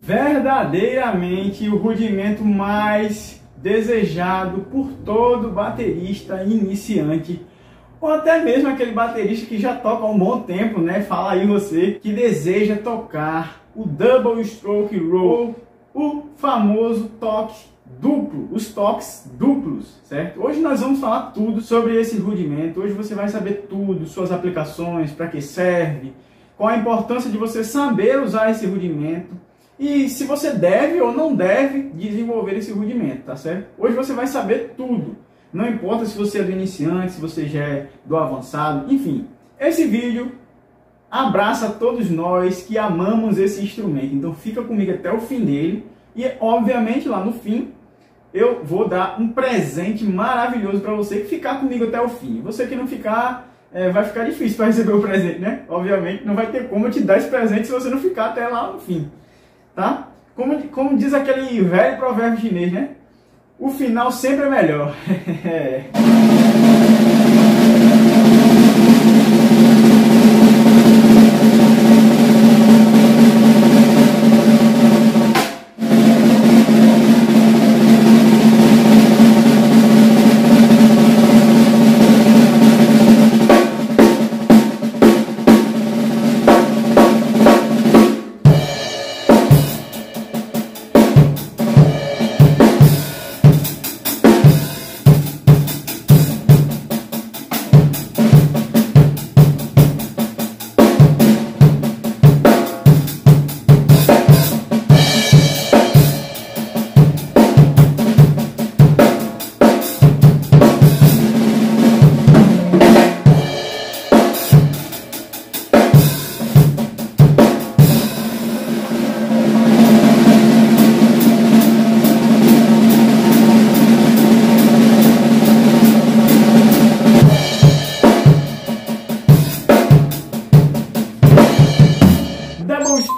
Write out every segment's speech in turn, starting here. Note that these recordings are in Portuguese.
Verdadeiramente o rudimento mais desejado por todo baterista iniciante, ou até mesmo aquele baterista que já toca há um bom tempo, né? Fala aí você que deseja tocar o Double Stroke Roll, o famoso toque duplo, os toques duplos, certo? Hoje nós vamos falar tudo sobre esse rudimento. Hoje você vai saber tudo, suas aplicações, para que serve, qual a importância de você saber usar esse rudimento e se você deve ou não deve desenvolver esse rudimento, tá certo? Hoje você vai saber tudo. Não importa se você é do iniciante, se você já é do avançado, enfim. Esse vídeo abraça todos nós que amamos esse instrumento. Então fica comigo até o fim dele e, obviamente, lá no fim eu vou dar um presente maravilhoso para você que ficar comigo até o fim. Você que não ficar, vai ficar difícil para receber o presente, né? Obviamente não vai ter como eu te dar esse presente se você não ficar até lá no fim, tá? Como diz aquele velho provérbio chinês, né? O final sempre é melhor.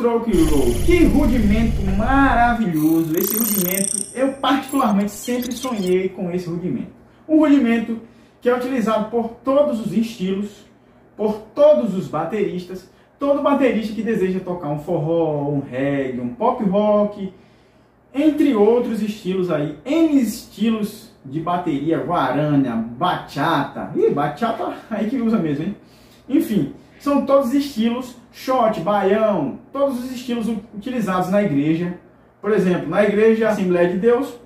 Stroke Roll, que rudimento maravilhoso! Esse rudimento, eu particularmente sempre sonhei com esse rudimento. Um rudimento que é utilizado por todos os estilos, por todos os bateristas, todo baterista que deseja tocar um forró, um reggae, um pop rock, entre outros estilos aí, N estilos de bateria, guarana, bachata, bachata aí que usa mesmo, hein? Enfim, são todos estilos, shot, baião, todos os estilos utilizados na igreja. Por exemplo, na igreja Assembleia de Deus,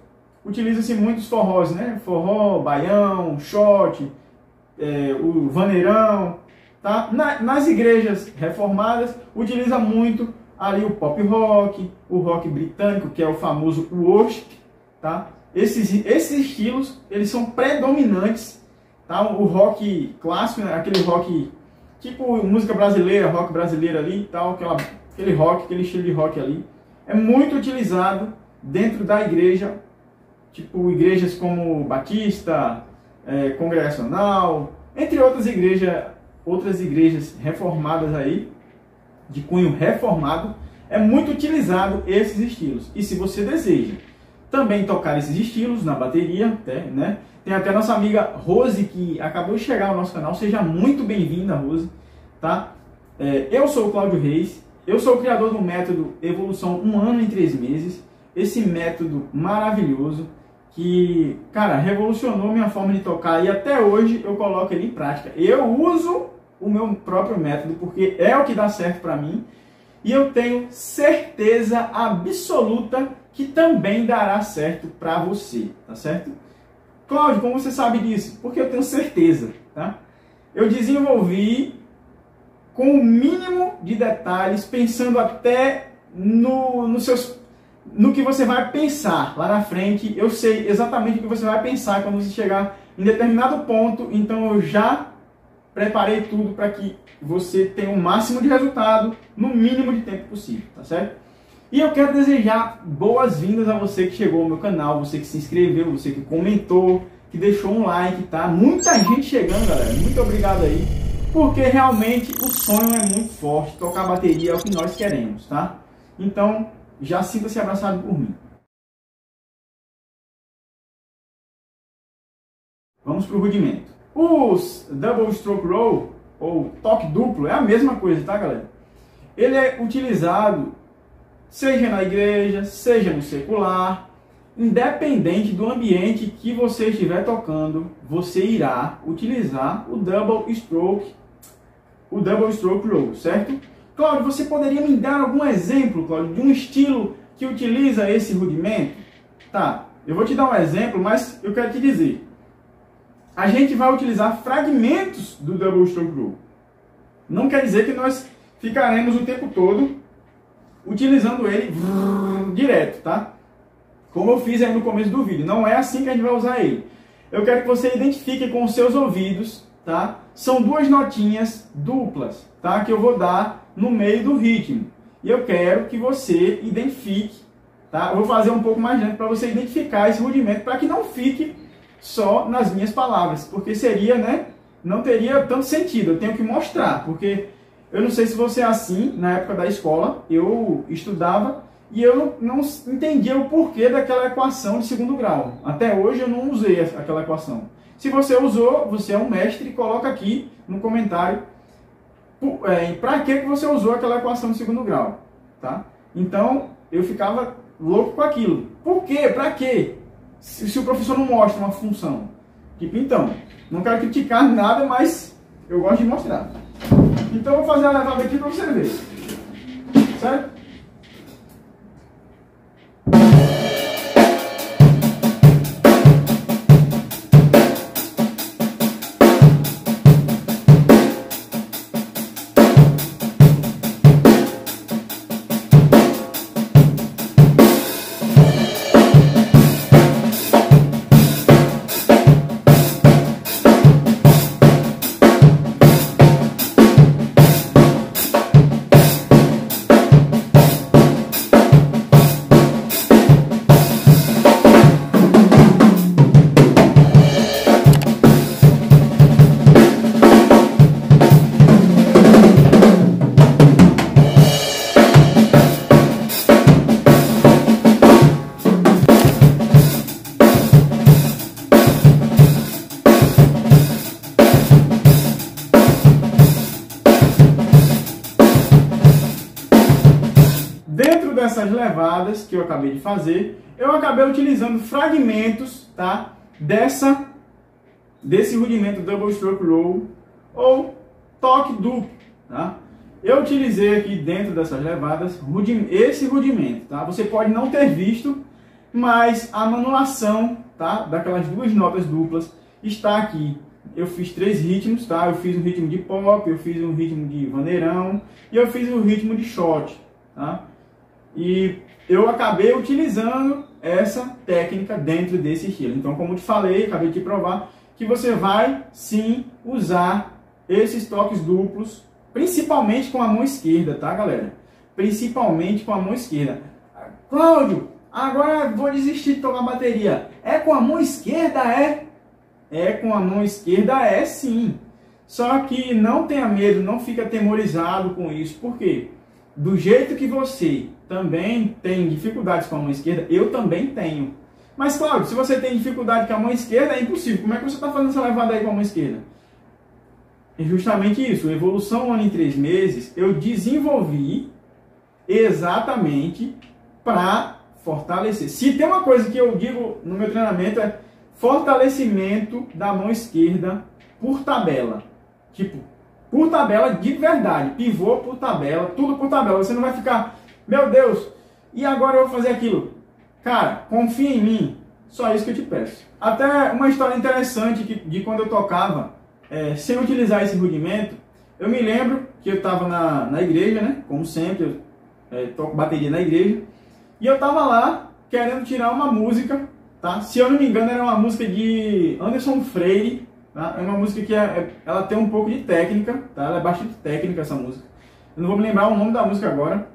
utiliza-se muitos forrós, né? Forró, baião, shot, o vaneirão, tá? Nas igrejas reformadas, utiliza muito ali o pop rock, o rock britânico, que é o famoso worship, tá? Esses estilos, eles são predominantes, tá? O rock clássico, né? Aquele rock tipo música brasileira, rock brasileiro ali e tal, aquele estilo de rock ali, é muito utilizado dentro da igreja, tipo igrejas como Batista, Congregacional, entre outras igrejas reformadas aí, de cunho reformado, é muito utilizado esses estilos. E se você deseja também tocar esses estilos na bateria, né? Tem até nossa amiga Rose, que acabou de chegar ao nosso canal. Seja muito bem-vinda, Rose. Tá? Eu sou o Cláudio Reis. Eu sou o criador do método Evolução 1 ano em 3 meses. Esse método maravilhoso que, cara, revolucionou minha forma de tocar. E até hoje eu coloco ele em prática. Eu uso o meu próprio método porque é o que dá certo para mim. E eu tenho certeza absoluta que também dará certo para você. Tá certo? Cláudio, como você sabe disso? Porque eu tenho certeza, tá? Eu desenvolvi com o mínimo de detalhes, pensando até no que você vai pensar lá na frente. Eu sei exatamente o que você vai pensar quando você chegar em determinado ponto, então eu já preparei tudo para que você tenha o máximo de resultado no mínimo de tempo possível, tá certo? E eu quero desejar boas-vindas a você que chegou ao meu canal, você que se inscreveu, você que comentou, que deixou um like, tá? Muita gente chegando, galera. Muito obrigado aí, porque realmente o sonho é muito forte. Tocar bateria é o que nós queremos, tá? Então, já sinta-se abraçado por mim. Vamos para o rudimento. Os Double Stroke Roll, ou toque duplo, é a mesma coisa, tá, galera? Ele é utilizado seja na igreja, seja no secular, independente do ambiente que você estiver tocando, você irá utilizar o double stroke roll, certo? Cláudio, você poderia me dar algum exemplo, Cláudio, de um estilo que utiliza esse rudimento? Tá, eu vou te dar um exemplo, mas eu quero te dizer. A gente vai utilizar fragmentos do double stroke roll. Não quer dizer que nós ficaremos o tempo todo utilizando ele direto, tá? Como eu fiz aí no começo do vídeo. Não é assim que a gente vai usar ele. Eu quero que você identifique com os seus ouvidos, tá? São duas notinhas duplas, tá? Que eu vou dar no meio do ritmo. E eu quero que você identifique, tá? Eu vou fazer um pouco mais lento para você identificar esse rudimento, para que não fique só nas minhas palavras, porque seria, né? Não teria tanto sentido. Eu tenho que mostrar, porque eu não sei se você é assim. Na época da escola, eu estudava e eu não entendia o porquê daquela equação de segundo grau. Até hoje eu não usei aquela equação. Se você usou, você é um mestre, coloca aqui no comentário para que você usou aquela equação de segundo grau, tá? Então, eu ficava louco com aquilo. Por quê? Para quê? Se o professor não mostra uma função. Tipo, então, não quero criticar nada, mas eu gosto de mostrar. Então, eu vou fazer a levada aqui para você ver. Certo? Dentro dessas levadas que eu acabei de fazer, eu acabei utilizando fragmentos, tá, desse rudimento double stroke roll ou toque duplo, tá? Eu utilizei aqui dentro dessas levadas esse rudimento, tá? Você pode não ter visto, mas a manulação, tá, daquelas duas notas duplas está aqui. Eu fiz 3 ritmos, tá? Eu fiz um ritmo de pop, eu fiz um ritmo de vaneirão e eu fiz um ritmo de shot, tá? E eu acabei utilizando essa técnica dentro desse estilo. Então, como eu te falei, acabei de te provar que você vai sim usar esses toques duplos, principalmente com a mão esquerda, tá, galera? Principalmente com a mão esquerda. Cláudio, agora vou desistir de tocar bateria. É com a mão esquerda, é? É com a mão esquerda, é sim. Só que não tenha medo, não fique atemorizado com isso. Por quê? Do jeito que você também tem dificuldades com a mão esquerda, eu também tenho. Mas, Cláudio, se você tem dificuldade com a mão esquerda, é impossível. Como é que você está fazendo essa levada aí com a mão esquerda? É justamente isso. Evolução 1 ano em 3 meses, eu desenvolvi exatamente para fortalecer. Se tem uma coisa que eu digo no meu treinamento é fortalecimento da mão esquerda por tabela. Tipo, por tabela de verdade. Pivô por tabela, tudo por tabela. Você não vai ficar, meu Deus, e agora eu vou fazer aquilo? Cara, confia em mim. Só isso que eu te peço. Até uma história interessante de quando eu tocava, sem utilizar esse rudimento, eu me lembro que eu estava na igreja, né? Como sempre, eu toco bateria na igreja. E eu estava lá querendo tirar uma música, tá? Se eu não me engano, era uma música de Anderson Freire. Tá? É uma música que ela tem um pouco de técnica, tá? Ela é bastante técnica, essa música. Eu não vou me lembrar o nome da música agora,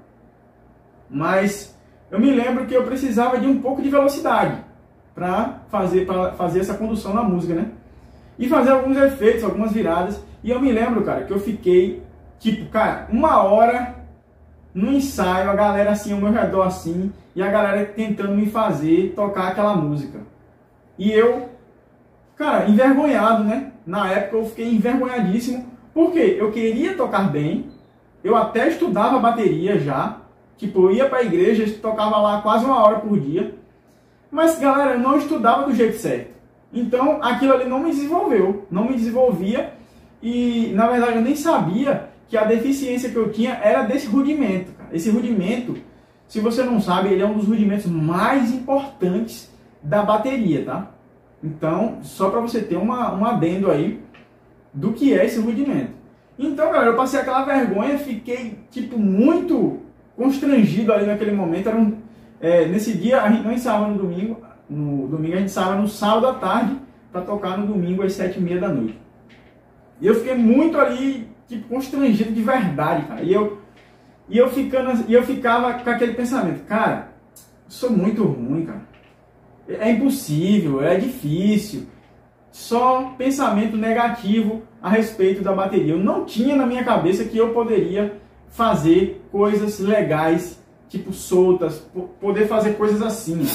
mas eu me lembro que eu precisava de um pouco de velocidade para fazer essa condução na música, né? E fazer alguns efeitos, algumas viradas. E eu me lembro, cara, que eu fiquei, tipo, cara, 1 hora no ensaio, a galera assim ao meu redor assim, e a galera tentando me fazer tocar aquela música. E eu, cara, envergonhado, né? Na época eu fiquei envergonhadíssimo, porque eu queria tocar bem, eu até estudava bateria já, Tipo, eu ia para a igreja, tocava lá quase 1 hora por dia. Mas, galera, eu não estudava do jeito certo. Então, aquilo ali não me desenvolveu, não me desenvolvia. E, na verdade, eu nem sabia que a deficiência que eu tinha era desse rudimento, cara. Esse rudimento, se você não sabe, ele é um dos rudimentos mais importantes da bateria, tá? Então, só para você ter um adendo aí do que é esse rudimento. Então, galera, eu passei aquela vergonha, fiquei, tipo, muito constrangido ali naquele momento. Nesse dia, a gente não ensaiava no domingo. No domingo a gente ensaiava no sábado à tarde para tocar no domingo às 7h30 da noite. E eu fiquei muito ali, tipo, constrangido de verdade, cara. E eu ficava com aquele pensamento, cara, eu sou muito ruim, cara. É impossível, é difícil. Só pensamento negativo a respeito da bateria. Eu não tinha na minha cabeça que eu poderia fazer coisas legais, tipo soltas, poder fazer coisas assim.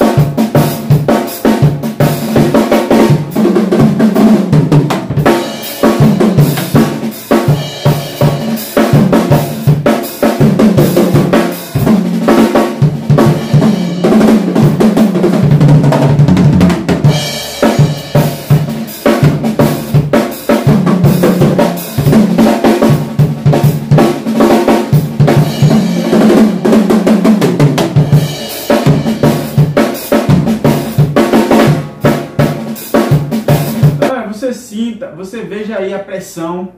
Você veja aí a pressão,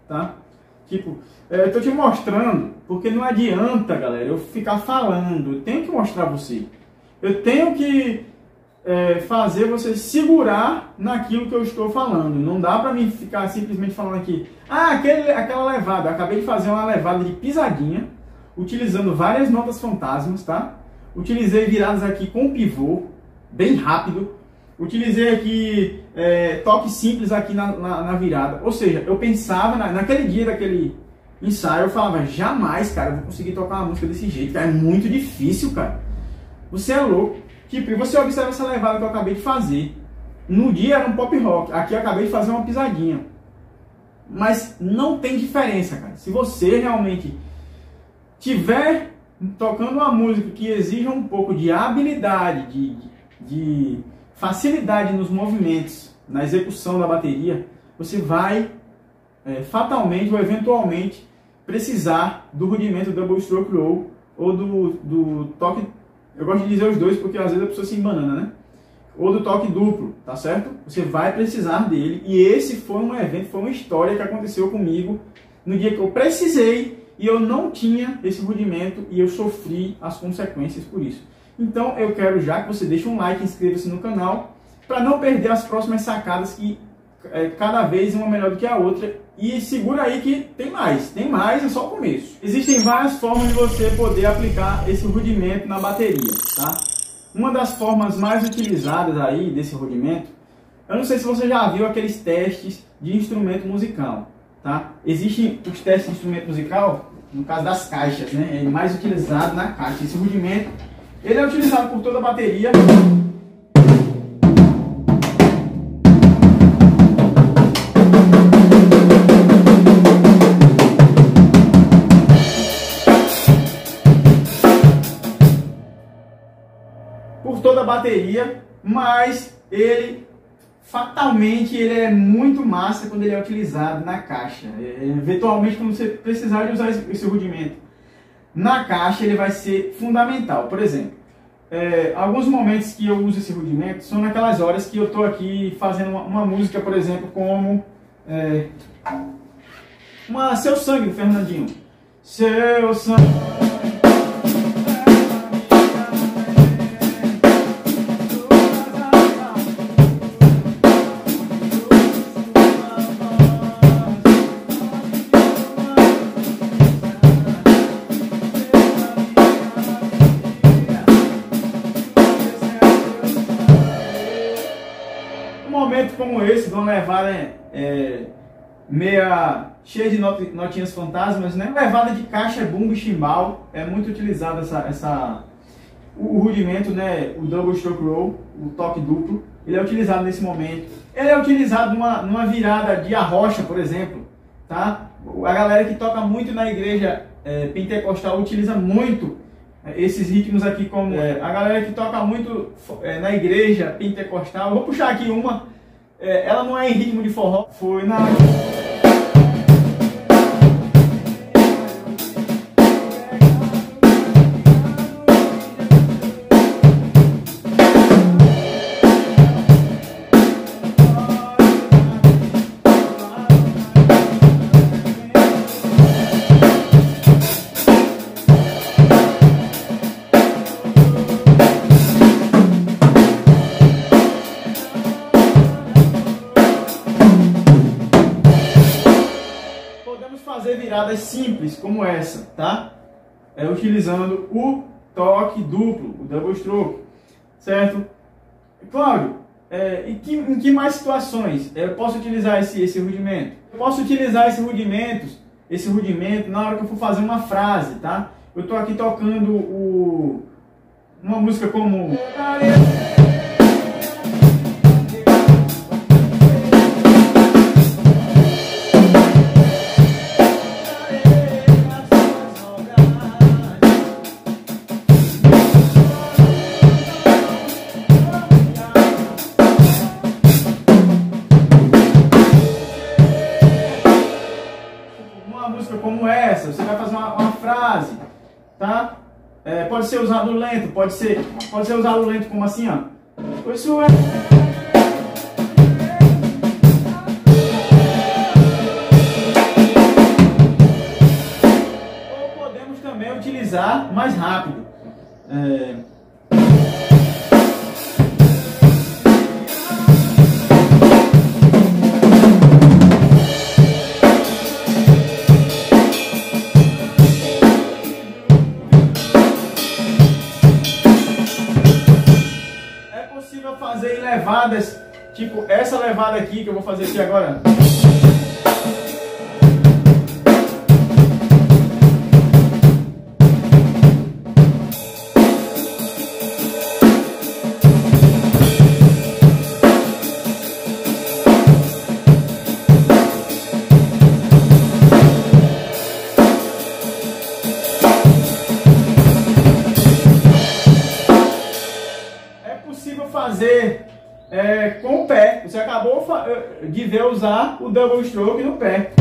tá? Tipo, eu tô te mostrando, porque não adianta, galera, eu ficar falando, eu tenho que mostrar você. Eu tenho que fazer você segurar naquilo que eu estou falando. Não dá pra mim ficar simplesmente falando aqui, aquela levada, eu acabei de fazer uma levada de pisadinha, utilizando várias notas fantasmas, tá? Utilizei viradas aqui com pivô, bem rápido. Utilizei aqui toque simples aqui na virada. Ou seja, eu pensava, naquele dia daquele ensaio, eu falava, jamais, cara, eu vou conseguir tocar uma música desse jeito, cara, é muito difícil, cara. Você é louco. Tipo, e você observa essa levada que eu acabei de fazer. No dia era um pop rock, aqui eu acabei de fazer uma pisadinha. Mas não tem diferença, cara. Se você realmente tiver tocando uma música que exija um pouco de habilidade, de facilidade nos movimentos, na execução da bateria, você vai fatalmente ou eventualmente precisar do rudimento Double Stroke Low ou do toque, eu gosto de dizer os dois porque às vezes a pessoa se embanana, né? Ou do toque duplo, tá certo? Você vai precisar dele, e esse foi um evento, foi uma história que aconteceu comigo no dia que eu precisei e eu não tinha esse rudimento e eu sofri as consequências por isso. Então eu quero já que você deixe um like, inscreva-se no canal, para não perder as próximas sacadas, que cada vez uma melhor do que a outra. E segura aí que tem mais, é só o começo. Existem várias formas de você poder aplicar esse rudimento na bateria, tá? Uma das formas mais utilizadas aí desse rudimento, eu não sei se você já viu aqueles testes de instrumento musical, tá? Existem os testes de instrumento musical, no caso das caixas, né? É mais utilizado na caixa. Esse rudimento, ele é utilizado por toda a bateria. Por toda a bateria, mas ele fatalmente ele é muito massa quando ele é utilizado na caixa. Eventualmente, quando você precisar de usar esse rudimento na caixa, ele vai ser fundamental. Por exemplo, alguns momentos que eu uso esse rudimento são naquelas horas que eu estou aqui fazendo uma música, por exemplo, como Seu Sangue, do Fernandinho. Seu sangue. Como esse, de uma levada meia cheia de notinhas fantasmas, né? Levada de caixa, bumbo e chimbal, é muito utilizado o rudimento, né? O Double Stroke Roll, o toque duplo, ele é utilizado nesse momento. Ele é utilizado numa virada de arrocha, por exemplo, tá? A galera que toca muito na igreja pentecostal utiliza muito esses ritmos aqui, como a galera que toca muito na igreja pentecostal. Vou puxar aqui uma, ela não é em ritmo de forró, foi na... Fazer viradas simples como essa, tá? Utilizando o toque duplo, o double stroke, certo? Cláudio, em que mais situações eu posso utilizar esse rudimento? Eu posso utilizar esse rudimento na hora que eu for fazer uma frase, tá? Eu tô aqui tocando uma música como... como essa, você vai fazer uma frase, tá? Pode ser usado lento, pode ser usado lento como assim, ó. Isso é... Ou podemos também utilizar mais rápido. Fazer levadas, tipo essa levada aqui que eu vou fazer aqui agora. Fazer com o pé. Você acabou de ver usar o double stroke no pé.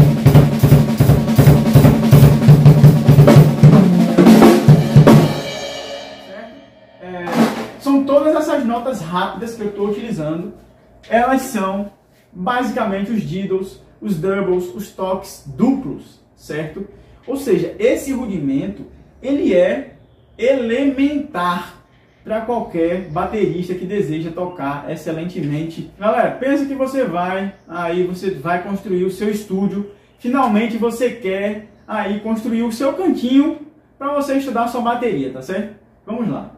São todas essas notas rápidas que eu estou utilizando. Elas são basicamente os diddles, os doubles, os toques duplos, certo? Ou seja, esse rudimento ele é elementar para qualquer baterista que deseja tocar excelentemente. Galera, pensa que você vai construir o seu estúdio. Finalmente você quer aí construir o seu cantinho para você estudar a sua bateria, tá certo? Vamos lá.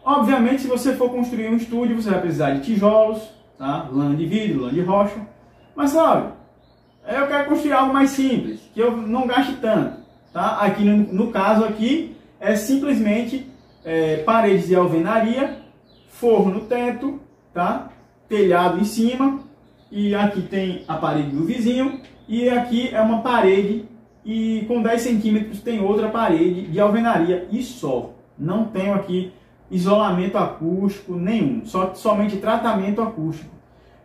Obviamente, se você for construir um estúdio, você vai precisar de tijolos, tá? Lã de vidro, lã de rocha. Mas sabe, eu quero construir algo mais simples, que eu não gaste tanto, tá? Aqui no caso aqui é simplesmente paredes de alvenaria, forro no teto, tá? Telhado em cima, e aqui tem a parede do vizinho, e aqui é uma parede, e com 10 centímetros tem outra parede de alvenaria, e só. Não tenho aqui isolamento acústico nenhum, somente tratamento acústico,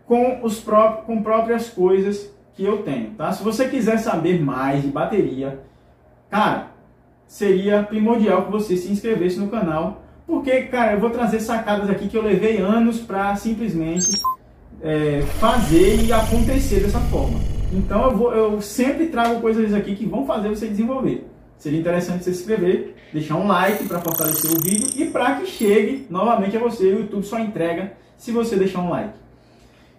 com próprias coisas que eu tenho, tá? Se você quiser saber mais de bateria, cara, seria primordial que você se inscrevesse no canal, porque, cara, eu vou trazer sacadas aqui que eu levei anos para simplesmente fazer e acontecer dessa forma. Então eu sempre trago coisas aqui que vão fazer você desenvolver. Seria interessante você se inscrever, deixar um like para fortalecer o vídeo e para que chegue novamente a você. O YouTube só entrega se você deixar um like.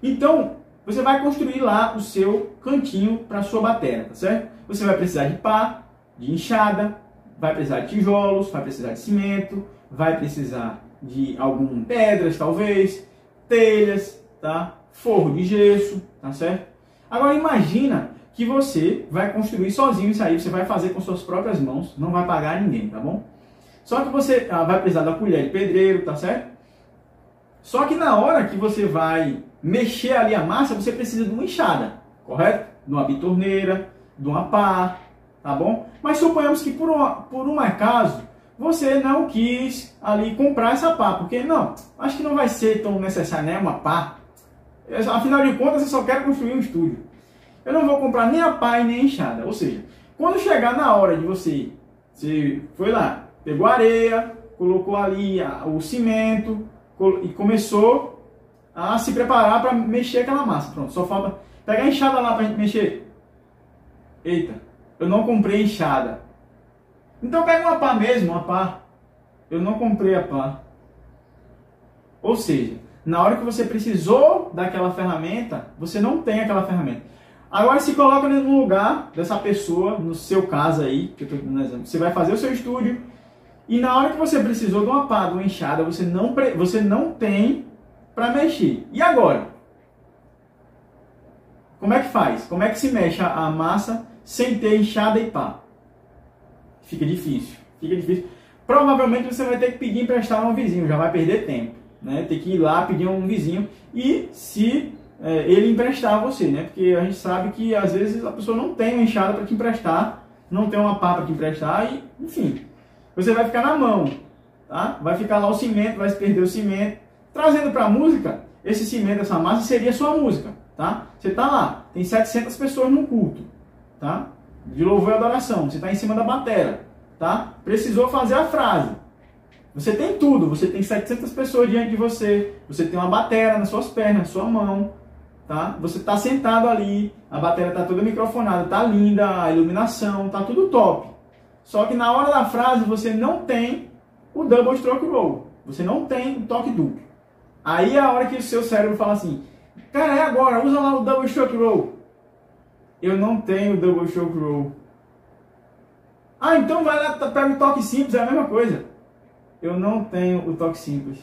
Então, você vai construir lá o seu cantinho para sua bateria, tá certo? Você vai precisar de pá, de enxada, vai precisar de tijolos, vai precisar de cimento, vai precisar de algumas pedras, talvez, telhas, tá? Forro de gesso, tá certo? Agora imagina que você vai construir sozinho isso aí, você vai fazer com suas próprias mãos, não vai pagar ninguém, tá bom? Só que você vai precisar da colher de pedreiro, tá certo? Só que na hora que você vai mexer ali a massa, você precisa de uma enxada, correto? De uma bitorneira, de uma pá, tá bom? Mas suponhamos que por um acaso você não quis ali comprar essa pá, porque não, acho que não vai ser tão necessário, né, uma pá. Afinal de contas, eu só quero construir um estúdio. Eu não vou comprar nem a pá e nem a enxada. Ou seja, quando chegar na hora de você foi lá, pegou a areia, colocou ali o cimento e começou a se preparar para mexer aquela massa. Pronto, só falta pegar a enxada lá para a gente mexer. Eita, eu não comprei enxada. Então pega uma pá mesmo, uma pá. Eu não comprei a pá. Ou seja, na hora que você precisou daquela ferramenta, você não tem aquela ferramenta. Agora se coloca no lugar dessa pessoa, no seu caso aí, que eu estou dando exemplo. Você vai fazer o seu estúdio e na hora que você precisou de uma pá, de uma enxada, você não tem para mexer. E agora? Como é que faz? Como é que se mexe a massa sem ter enxada e pá? Fica difícil. Fica difícil. Provavelmente você vai ter que pedir emprestado a um vizinho, já vai perder tempo, né? Ter que ir lá pedir a um vizinho e se ele emprestar a você, né? Porque a gente sabe que às vezes a pessoa não tem uma enxada para te emprestar, não tem uma pá para te emprestar e, enfim, você vai ficar na mão, tá? Vai ficar lá o cimento, vai se perder o cimento. Trazendo para a música, esse cimento, essa massa seria a sua música, tá? Você tá lá, tem 700 pessoas no culto, tá? De louvor e adoração, você está em cima da bateria, tá? Precisou fazer a frase. Você tem tudo, você tem 700 pessoas diante de você, você tem uma bateria nas suas pernas, na sua mão, tá? Você está sentado ali, a bateria está toda microfonada, tá linda, a iluminação, tá tudo top. Só que na hora da frase você não tem o double stroke roll, você não tem o toque duplo. Aí é a hora que o seu cérebro fala assim, cara, é agora, usa lá o double stroke roll. Eu não tenho double stroke roll. Ah, então vai lá, pega o toque simples, é a mesma coisa. Eu não tenho o toque simples.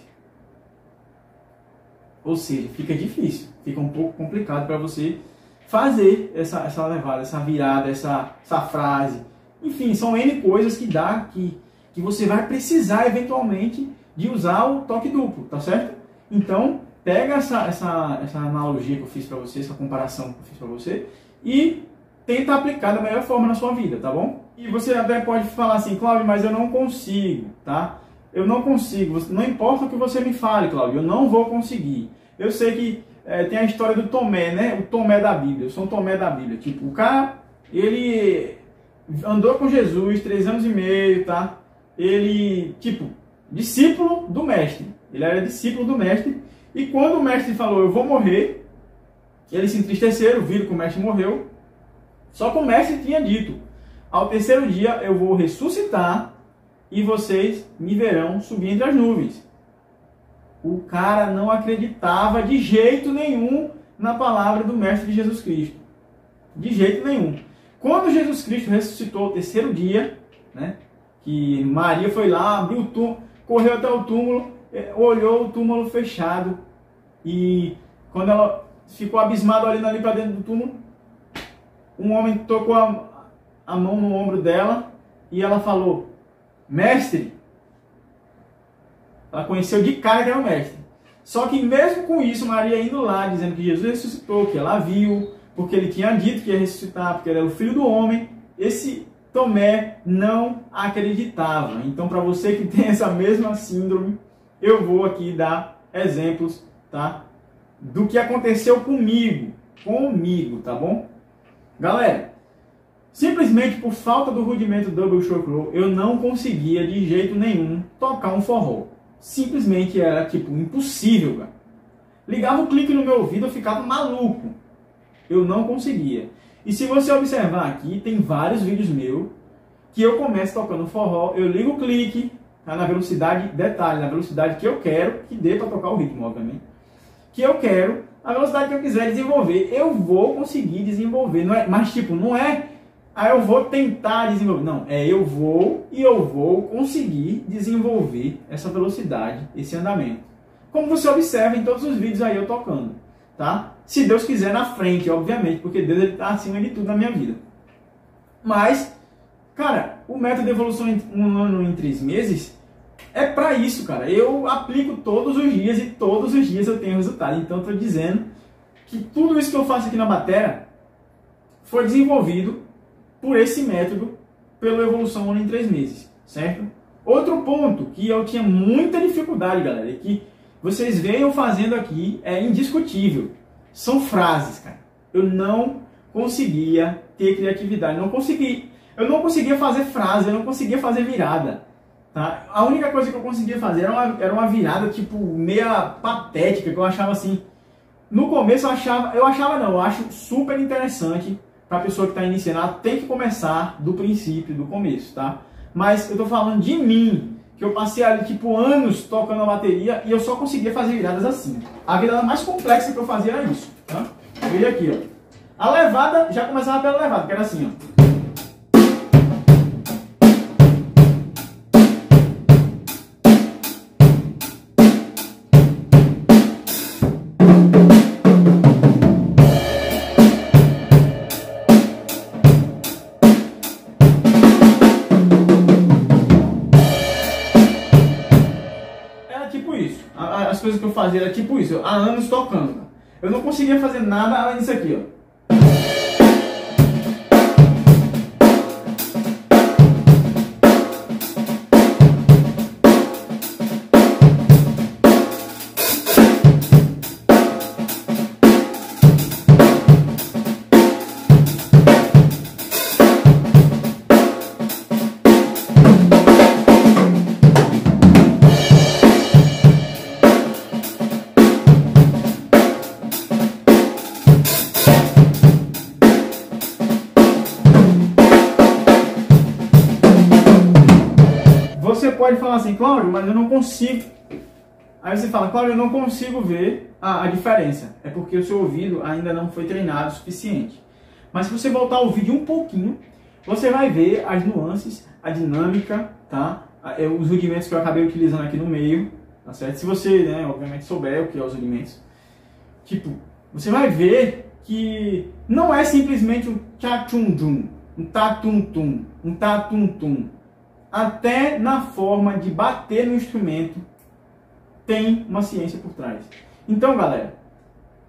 Ou seja, fica difícil, fica um pouco complicado para você fazer essa levada, essa virada, essa frase. Enfim, são N coisas que dá, que você vai precisar eventualmente de usar o toque duplo, tá certo? Então, pega essa analogia que eu fiz para você, essa comparação que eu fiz para você, e tenta aplicar da melhor forma na sua vida, tá bom? E você até pode falar assim, Cláudio, mas eu não consigo, tá? Eu não consigo, não importa o que você me fale, Cláudio, eu não vou conseguir. Eu sei que tem a história do Tomé, né? O Tomé da Bíblia, eu sou um Tomé da Bíblia. Tipo, o cara, ele andou com Jesus 3 anos e meio, tá? Ele, tipo, discípulo do mestre. Ele era discípulo do mestre. E quando o mestre falou, eu vou morrer, eles se entristeceram, viram que o mestre morreu. Só que o mestre tinha dito, ao 3º dia eu vou ressuscitar e vocês me verão subir entre as nuvens. O cara não acreditava de jeito nenhum na palavra do mestre de Jesus Cristo. De jeito nenhum. Quando Jesus Cristo ressuscitou ao 3º dia, né, que Maria foi lá, abriu o túmulo, correu até o túmulo, olhou o túmulo fechado e quando ela ficou abismada olhando ali para dentro do túmulo, um homem tocou a mão no ombro dela e ela falou, mestre. Ela conheceu de cara que era o mestre. Só que mesmo com isso, Maria indo lá, dizendo que Jesus ressuscitou, que ela viu, porque ele tinha dito que ia ressuscitar, porque ele era o filho do homem, esse Tomé não acreditava. Então, para você que tem essa mesma síndrome, eu vou aqui dar exemplos, tá? Do que aconteceu comigo, tá bom? Galera, simplesmente por falta do rudimento double stroke roll, eu não conseguia de jeito nenhum tocar um forró. Simplesmente era tipo impossível, cara. Ligava o clique no meu ouvido, eu ficava maluco. Eu não conseguia. E se você observar aqui, tem vários vídeos meus que eu começo tocando forró, eu ligo o clique, tá, na velocidade, detalhe, na velocidade que eu quero, que dê para tocar o ritmo, obviamente. Que eu quero, a velocidade que eu quiser desenvolver, eu vou conseguir desenvolver. Não é, mas tipo, não é, aí eu vou tentar desenvolver. Não, eu vou conseguir desenvolver essa velocidade, esse andamento. Como você observa em todos os vídeos aí eu tocando, tá? Se Deus quiser na frente, obviamente, porque Deus está acima de tudo na minha vida. Mas, cara, o método de evolução em 1 ano em 3 meses é para isso, cara. Eu aplico todos os dias e todos os dias eu tenho resultado. Então, estou dizendo que tudo isso que eu faço aqui na bateria foi desenvolvido por esse método, pela evolução 1 ano em 3 meses, certo? Outro ponto que eu tinha muita dificuldade, galera, é que vocês veem eu fazendo aqui, é indiscutível. São frases, cara. Eu não conseguia ter criatividade, eu não conseguia fazer frase, eu não conseguia fazer virada. Tá? A única coisa que eu conseguia fazer era uma virada tipo meia patética, que eu achava assim. No começo eu acho super interessante para a pessoa que está iniciando. Ela tem que começar do princípio, do começo, tá? Mas eu tô falando de mim, que eu passei ali tipo anos tocando a bateria e eu só conseguia fazer viradas assim. A virada mais complexa que eu fazia era isso, tá? Veja aqui, ó. A levada já começava pela levada, que era assim, ó. As coisas que eu fazia era tipo isso, há anos tocando. Eu não conseguia fazer nada além disso aqui, ó. Você pode falar assim, Cláudio, mas eu não consigo. Aí você fala, Cláudio, eu não consigo ver a diferença. É porque o seu ouvido ainda não foi treinado o suficiente. Mas se você voltar o vídeo um pouquinho, você vai ver as nuances, a dinâmica, tá? Os rudimentos que eu acabei utilizando aqui no meio, tá certo? Se você, né, obviamente souber o que é os rudimentos, tipo, você vai ver que não é simplesmente um tchá-tum-tum, um tá-tum-tum, um tá-tum-tum. Até na forma de bater no instrumento tem uma ciência por trás. Então, galera,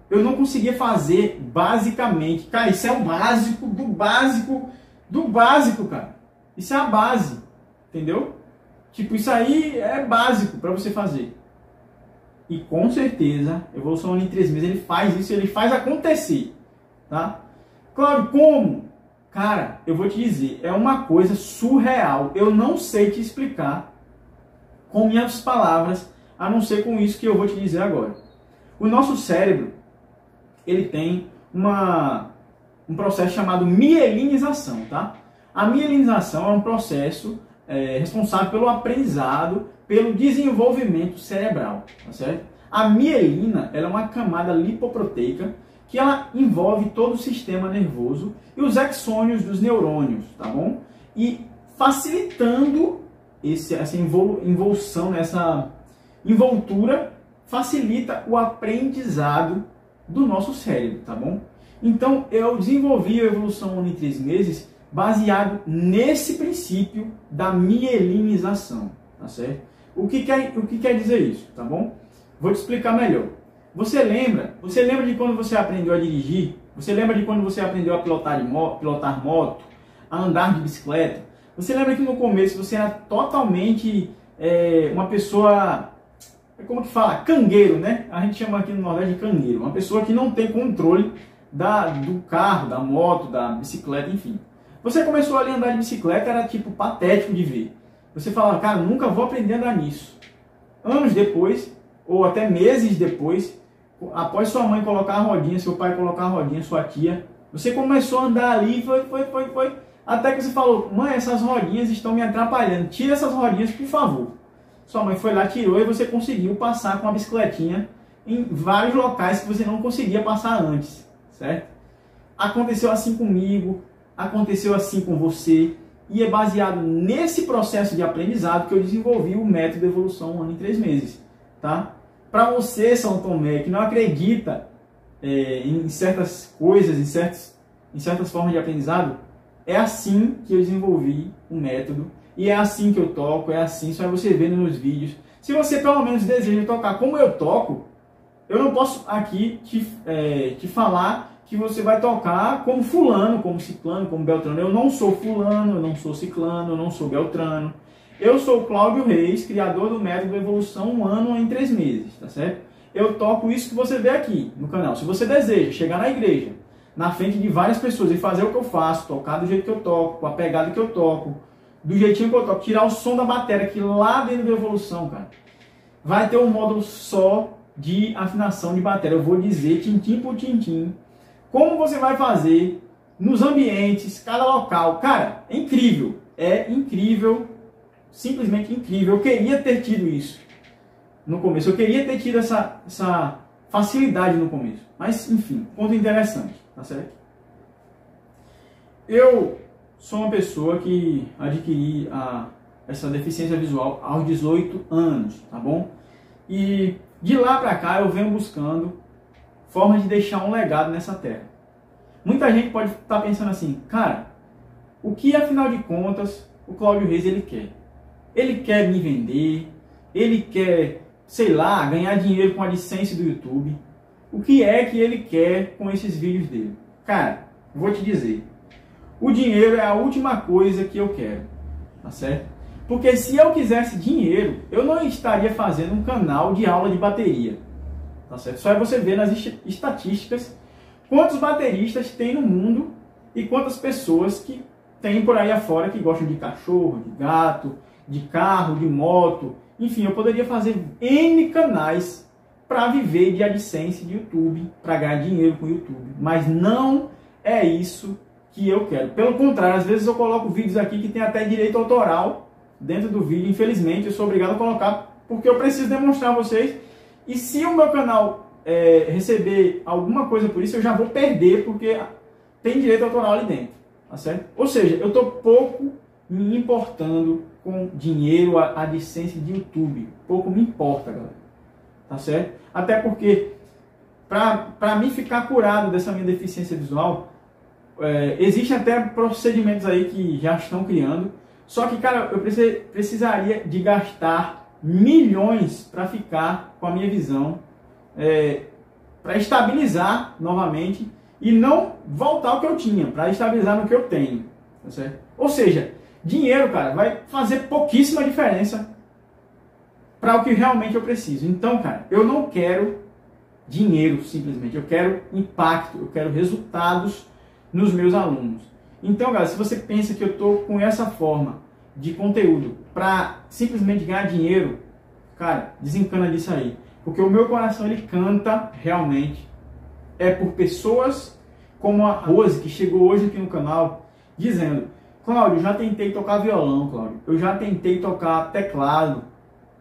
eu não conseguia fazer basicamente. Cara, isso é o básico do básico do básico, cara. Isso é a base, entendeu? Tipo, isso aí é básico para você fazer. E com certeza, Evolução em 3 meses, ele faz isso, ele faz acontecer, tá? Claro, como? Cara, eu vou te dizer, é uma coisa surreal. Eu não sei te explicar com minhas palavras, a não ser com isso que eu vou te dizer agora. O nosso cérebro, ele tem um processo chamado mielinização, tá? A mielinização é um processo responsável pelo aprendizado, pelo desenvolvimento cerebral, tá certo? A mielina, ela é uma camada lipoproteica que ela envolve todo o sistema nervoso e os axônios dos neurônios, tá bom? E facilitando essa envolção, essa envoltura, facilita o aprendizado do nosso cérebro, tá bom? Então, eu desenvolvi a Evolução em 3 meses baseado nesse princípio da mielinização, tá certo? O que quer dizer isso, tá bom? Vou te explicar melhor. Você lembra de quando você aprendeu a dirigir? Você lembra de quando você aprendeu a pilotar moto, a andar de bicicleta? Você lembra que no começo você era totalmente uma pessoa, como que fala? Cangueiro, né? A gente chama aqui no Nordeste de cangueiro. Uma pessoa que não tem controle do carro, da moto, da bicicleta, enfim. Você começou ali a andar de bicicleta, era tipo patético de ver. Você falava, cara, nunca vou aprender a andar nisso. Anos depois, ou até meses depois, após sua mãe colocar a rodinha, seu pai colocar a rodinha, sua tia, você começou a andar ali, foi, até que você falou, mãe, essas rodinhas estão me atrapalhando, tira essas rodinhas, por favor. Sua mãe foi lá, tirou e você conseguiu passar com a bicicletinha em vários locais que você não conseguia passar antes, certo? Aconteceu assim comigo, aconteceu assim com você, e é baseado nesse processo de aprendizado que eu desenvolvi o método Evolução em 3 meses, tá? Para você, São Tomé, que não acredita em certas coisas, em certas formas de aprendizado, é assim que eu desenvolvi o método, e é assim que eu toco, é assim, só você ver nos vídeos. Se você pelo menos deseja tocar como eu toco, eu não posso aqui te falar que você vai tocar como fulano, como ciclano, como beltrano. Eu não sou fulano, eu não sou ciclano, eu não sou beltrano. Eu sou o Cláudio Reis, criador do método Evolução 1 ano em 3 meses, tá certo? Eu toco isso que você vê aqui no canal. Se você deseja chegar na igreja, na frente de várias pessoas e fazer o que eu faço, tocar do jeito que eu toco, com a pegada que eu toco, do jeitinho que eu toco, tirar o som da bateria aqui lá dentro da Evolução, cara, vai ter um módulo só de afinação de bateria. Eu vou dizer, tintim por tintim, como você vai fazer nos ambientes, cada local. Cara, é incrível, simplesmente incrível. Eu queria ter tido isso no começo, eu queria ter tido essa facilidade no começo. Mas, enfim, ponto interessante, tá certo? Eu sou uma pessoa que adquiri essa deficiência visual aos 18 anos, tá bom? E de lá pra cá eu venho buscando formas de deixar um legado nessa terra. Muita gente pode estar pensando assim, cara, o que afinal de contas o Cláudio Reis ele quer? Ele quer me vender, ele quer, sei lá, ganhar dinheiro com a licença do YouTube. O que é que ele quer com esses vídeos dele? Cara, vou te dizer, o dinheiro é a última coisa que eu quero, tá certo? Porque se eu quisesse dinheiro, eu não estaria fazendo um canal de aula de bateria, tá certo? Só é você ver nas estatísticas quantos bateristas tem no mundo e quantas pessoas que tem por aí afora que gostam de cachorro, de gato, de carro, de moto. Enfim, eu poderia fazer N canais para viver de AdSense de YouTube, para ganhar dinheiro com o YouTube. Mas não é isso que eu quero. Pelo contrário, às vezes eu coloco vídeos aqui que tem até direito autoral dentro do vídeo. Infelizmente, eu sou obrigado a colocar porque eu preciso demonstrar a vocês. E se o meu canal receber alguma coisa por isso, eu já vou perder porque tem direito autoral ali dentro, tá certo? Ou seja, eu estou pouco me importando com dinheiro, a AdSense de YouTube. Pouco me importa, galera, tá certo? Até porque, para mim ficar curado dessa minha deficiência visual, existem até procedimentos aí que já estão criando. Só que, cara, eu precisaria de gastar milhões para ficar com a minha visão, para estabilizar novamente e não voltar ao que eu tinha, para estabilizar no que eu tenho, tá certo? Ou seja, dinheiro, cara, vai fazer pouquíssima diferença para o que realmente eu preciso. Então, cara, eu não quero dinheiro simplesmente, eu quero impacto, eu quero resultados nos meus alunos. Então, galera, se você pensa que eu estou com essa forma de conteúdo para simplesmente ganhar dinheiro, cara, desencana disso aí. Porque o meu coração, ele canta realmente por pessoas como a Rose, que chegou hoje aqui no canal, dizendo: Cláudio, eu já tentei tocar violão, Cláudio. Eu já tentei tocar teclado,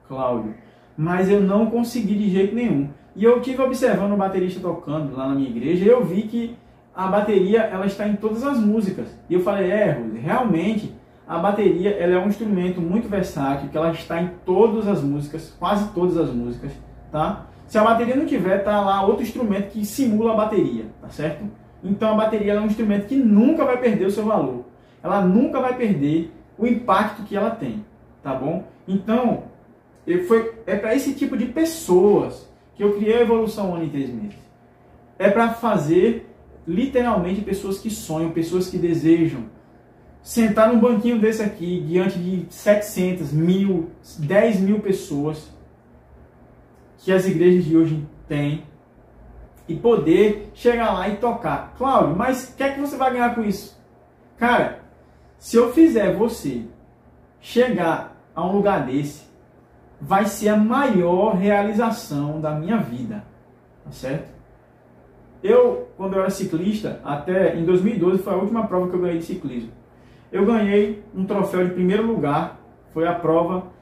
Cláudio. Mas eu não consegui de jeito nenhum. E eu tive observando o baterista tocando lá na minha igreja e eu vi que a bateria, ela está em todas as músicas. E eu falei, Rose, realmente a bateria, ela é um instrumento muito versátil, que ela está em todas as músicas, quase todas as músicas, tá? Se a bateria não tiver, tá lá outro instrumento que simula a bateria, tá certo? Então a bateria é um instrumento que nunca vai perder o seu valor. Ela nunca vai perder o impacto que ela tem, tá bom? Então, é para esse tipo de pessoas que eu criei a Evolução 1 ano em 3 meses. É para fazer, literalmente, pessoas que sonham, pessoas que desejam sentar num banquinho desse aqui, diante de 700, 1000, 10 mil pessoas que as igrejas de hoje têm, e poder chegar lá e tocar. Cláudio, mas o que é que você vai ganhar com isso? Cara, se eu fizer você chegar a um lugar desse, vai ser a maior realização da minha vida, tá certo? Quando eu era ciclista, até em 2012 foi a última prova que eu ganhei de ciclismo. Eu ganhei um troféu de primeiro lugar, foi a prova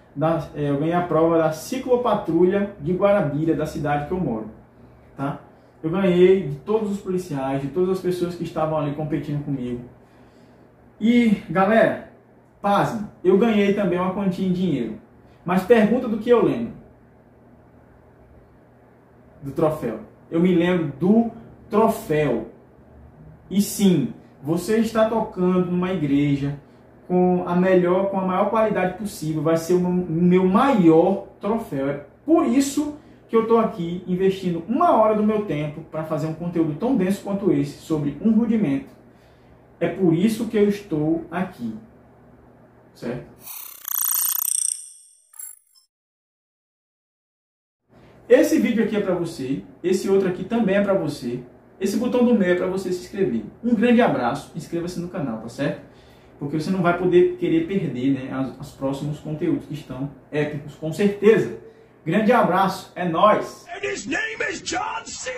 eu ganhei a prova da ciclopatrulha de Guarabira, da cidade que eu moro, tá? Eu ganhei de todos os policiais, de todas as pessoas que estavam ali competindo comigo. E, galera, pasme, eu ganhei também uma quantia em dinheiro. Mas pergunta do que eu lembro do troféu. Eu me lembro do troféu. E sim, você está tocando numa igreja com a maior qualidade possível. Vai ser o meu maior troféu. É por isso que eu estou aqui investindo 1 hora do meu tempo para fazer um conteúdo tão denso quanto esse sobre um rudimento. É por isso que eu estou aqui, certo? Esse vídeo aqui é para você, esse outro aqui também é para você, esse botão do meio é para você se inscrever. Um grande abraço, inscreva-se no canal, tá certo? Porque você não vai poder querer perder, né, os próximos conteúdos que estão épicos, com certeza. Grande abraço, é nóis! And his name is John C.